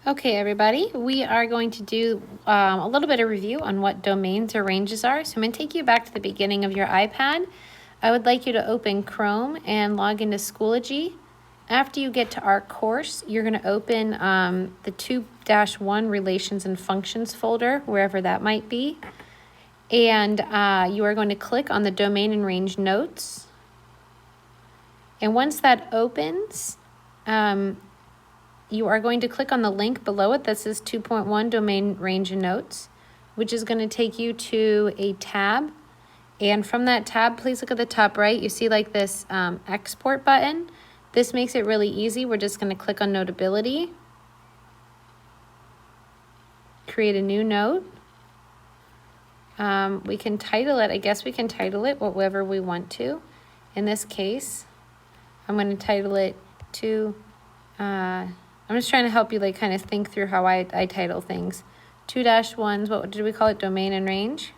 Okay, everybody, we are going to do a little bit of review on what domains or ranges are. So I'm going to take you back to the beginning of your iPad. I would like you to open Chrome and log into Schoology. After you get to our course, you're going to open the 2-1 Relations and Functions folder, wherever that might be. And you are going to click on the Domain and Range Notes. And once that opens, you are going to click on the link below it that says 2.1 Domain Range and Notes, which is going to take you to a tab. And from that tab, please look at the top right. You see like this export button. This makes it really easy. We're just going to click on Notability, create a new note. We can title it, I guess we can title it whatever we want to. In this case, I'm going to title it to, I'm just trying to help you like kind of think through how I title things. 2-1s, what did we call it? Domain and range.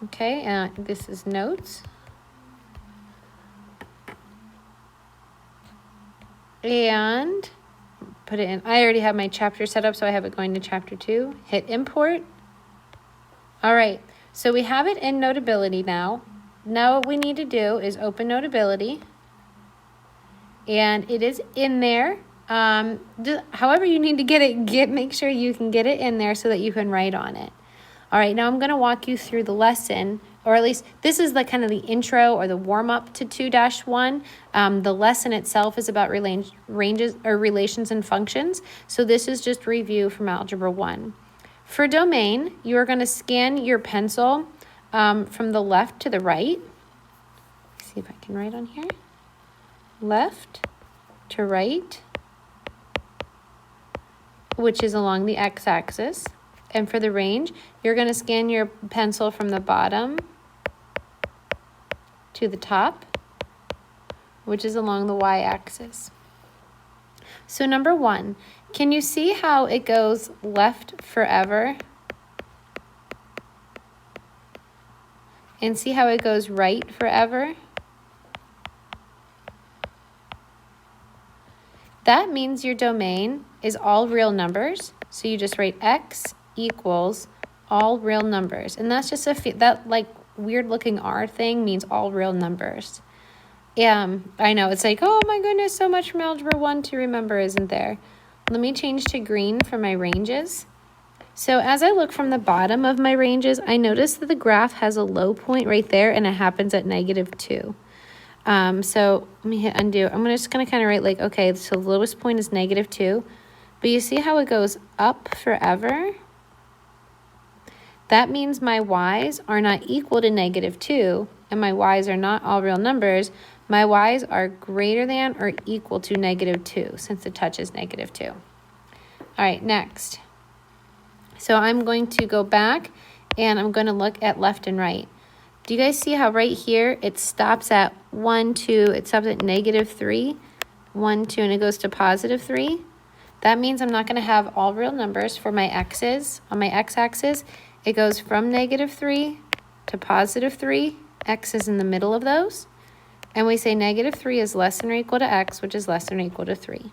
Okay, this is notes. And put it in, I already have my chapter set up, so I have it going to chapter 2. Hit import. All right, so we have it in Notability now. Now what we need to do is open Notability. And it is in there. However you need to get it, make sure you can get it in there so that you can write on it. All right, now I'm going to walk you through the lesson, or at least this is like kind of the intro or the warm-up to 2-1. The lesson itself is about ranges or relations and functions. So this is just review from Algebra 1. For domain, you are going to scan your pencil from the left to the right. Let's see if I can write on here. Left to right, which is along the x-axis. And for the range, you're going to scan your pencil from the bottom to the top, which is along the y-axis. So number 1, can you see how it goes left forever? And see how it goes right forever? That means your domain is all real numbers. So you just write x equals all real numbers. And that's just that like weird looking R thing means all real numbers. I know it's like, oh my goodness, so much from Algebra 1 to remember, isn't there? Let me change to green for my ranges. So as I look from the bottom of my ranges, I notice that the graph has a low point right there and it happens at -2. So let me hit undo. I'm just going to kind of write like, okay, so the lowest point is -2. But you see how it goes up forever? That means my y's are not equal to -2, and my y's are not all real numbers. My y's are greater than or equal to -2, since the touch is -2. All right, next. So I'm going to go back, and I'm going to look at left and right. Do you guys see how right here it stops at 1, 2, it stops at -3, 1, 2, and it goes to +3? That means I'm not going to have all real numbers for my x's. On my x-axis, it goes from -3 to +3. X is in the middle of those. And we say -3 is less than or equal to x, which is less than or equal to 3.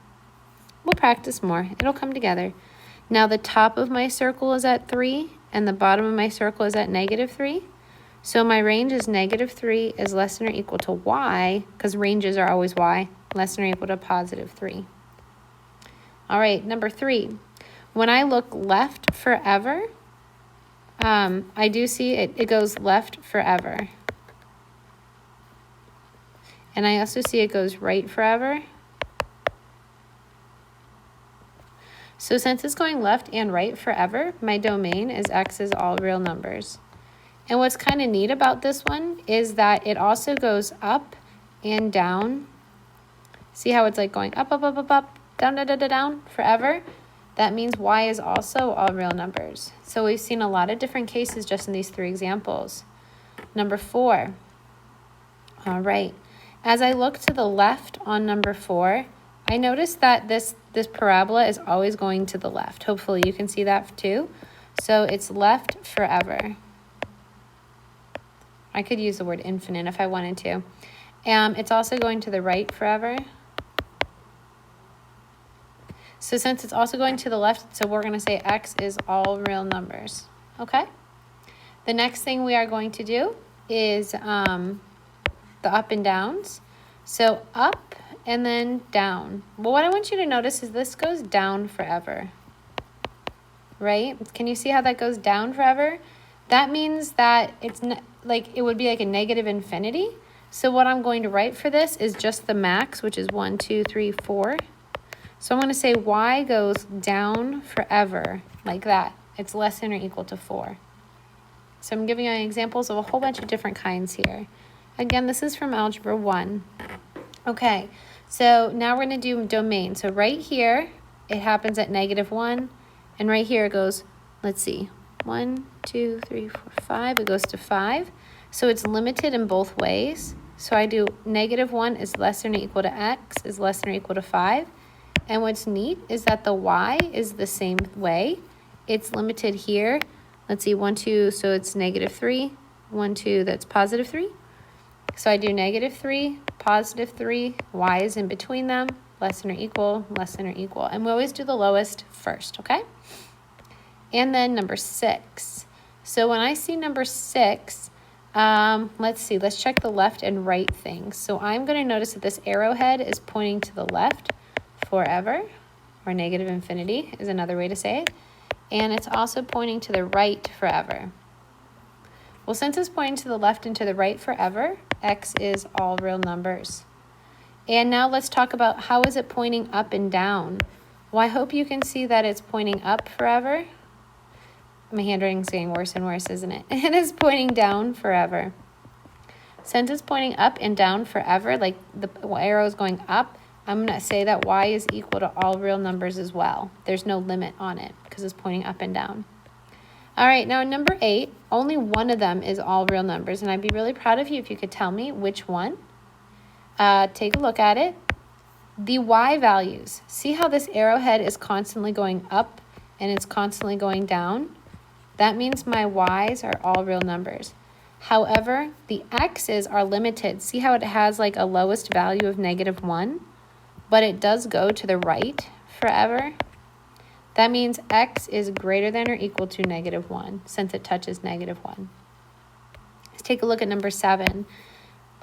We'll practice more. It'll come together. Now the top of my circle is at 3, and the bottom of my circle is at -3. So my range is -3 is less than or equal to y, because ranges are always y, less than or equal to +3. All right, number 3. When I look left forever, I do see it goes left forever. And I also see it goes right forever. So since it's going left and right forever, my domain is x is all real numbers. And what's kind of neat about this one is that it also goes up and down. See how it's like going up, up, up, up, up, down, down, down, down forever? That means y is also all real numbers. So we've seen a lot of different cases just in these 3 examples. Number 4. All right. As I look to the left on number 4, I notice that this parabola is always going to the left. Hopefully you can see that too. So it's left forever. I could use the word infinite if I wanted to. It's also going to the right forever. So since it's also going to the left, so we're going to say x is all real numbers. Okay? The next thing we are going to do is the up and downs. So up and then down. Well, what I want you to notice is this goes down forever. Right? Can you see how that goes down forever? That means that it's like it would be like a negative infinity. So what I'm going to write for this is just the max, which is 1, 2, 3, 4. So I'm going to say y goes down forever, like that. It's less than or equal to 4. So I'm giving you examples of a whole bunch of different kinds here. Again, this is from Algebra 1. Okay, so now we're going to do domain. So right here, it happens at -1. And right here it goes, let's see, 1, 2, 3, 4, 5. It goes to 5. So it's limited in both ways. So I do -1 is less than or equal to x is less than or equal to 5. And what's neat is that the y is the same way. It's limited here. Let's see, 1, 2, so it's -3. 1, 2, that's +3. So I do -3, +3, y is in between them, less than or equal, less than or equal. And we always do the lowest first, okay? And then number 6. So when I see number 6, let's see, let's check the left and right things. So I'm going to notice that this arrowhead is pointing to the left forever, or negative infinity is another way to say it. And it's also pointing to the right forever. Well, since it's pointing to the left and to the right forever, x is all real numbers. And now let's talk about how is it pointing up and down. Well, I hope you can see that it's pointing up forever. My handwriting's getting worse and worse, isn't it? It is pointing down forever. Since it's pointing up and down forever, like the arrow is going up, I'm going to say that y is equal to all real numbers as well. There's no limit on it because it's pointing up and down. All right, now number 8, only one of them is all real numbers, and I'd be really proud of you if you could tell me which one. Take a look at it. The y values. See how this arrowhead is constantly going up and it's constantly going down? That means my y's are all real numbers. However, the x's are limited. See how it has like a lowest value of -1? But it does go to the right forever. That means x is greater than or equal to -1 since it touches -1. Let's take a look at number 7.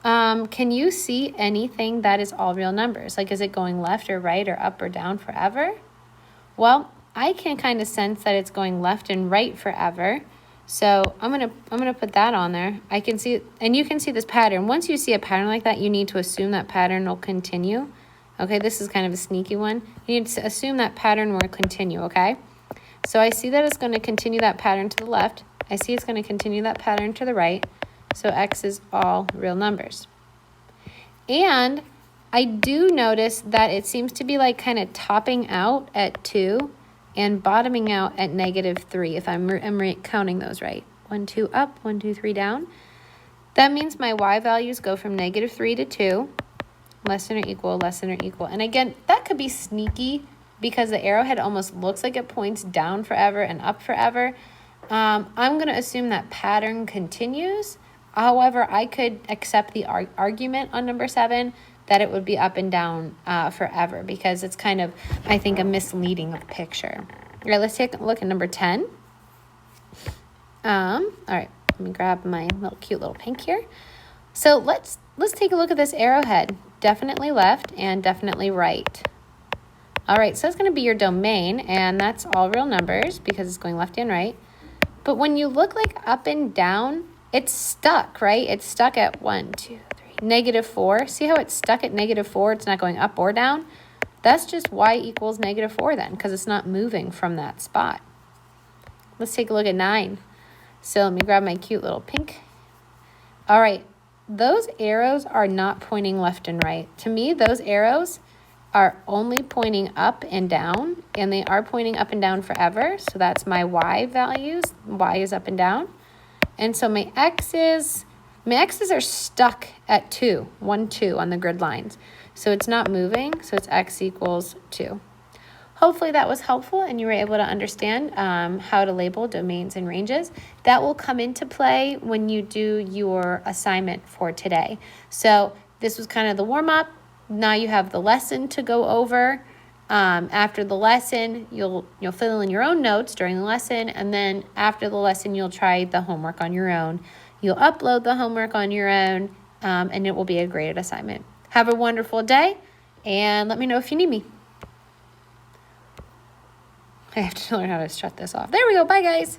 Can you see anything that is all real numbers? Like, is it going left or right or up or down forever? Well, I can kind of sense that it's going left and right forever. So I'm gonna put that on there. I can see, and you can see this pattern. Once you see a pattern like that, you need to assume that pattern will continue. Okay, this is kind of a sneaky one. You need to assume that pattern will continue, okay? So I see that it's going to continue that pattern to the left. I see it's going to continue that pattern to the right. So x is all real numbers. And I do notice that it seems to be like kind of topping out at 2 and bottoming out at -3, if I'm counting those right. 1, 2 up, 1, 2, 3 down. That means my y values go from -3 to 2, less than or equal, less than or equal. And again, that could be sneaky because the arrowhead almost looks like it points down forever and up forever. I'm going to assume that pattern continues. However, I could accept the argument on number 7 that it would be up and down forever because it's kind of, I think, a misleading picture. All right, let's take a look at number 10. All right, let me grab my cute little pink here. So let's take a look at this arrowhead. Definitely left and definitely right. All right, so that's going to be your domain, and that's all real numbers because it's going left and right. But when you look like up and down, it's stuck, right? It's stuck at 1, 2, 3, -4. See how it's stuck at -4? It's not going up or down. That's just y equals -4 then, because it's not moving from that spot. Let's take a look at 9. So let me grab my cute little pink. All right, those arrows are not pointing left and right. To me, those arrows are only pointing up and down, and they are pointing up and down forever. So that's my y values. Y is up and down. And so my x's are stuck at 2, 1, 2 on the grid lines. So it's not moving, so it's x equals 2. Hopefully that was helpful and you were able to understand how to label domains and ranges. That will come into play when you do your assignment for today. So this was kind of the warm-up. Now you have the lesson to go over, After the lesson, you'll fill in your own notes during the lesson, and then after the lesson, you'll try the homework on your own. You'll upload the homework on your own, and it will be a graded assignment. Have a wonderful day, and let me know if you need me. I have to learn how to shut this off. There we go. Bye, guys.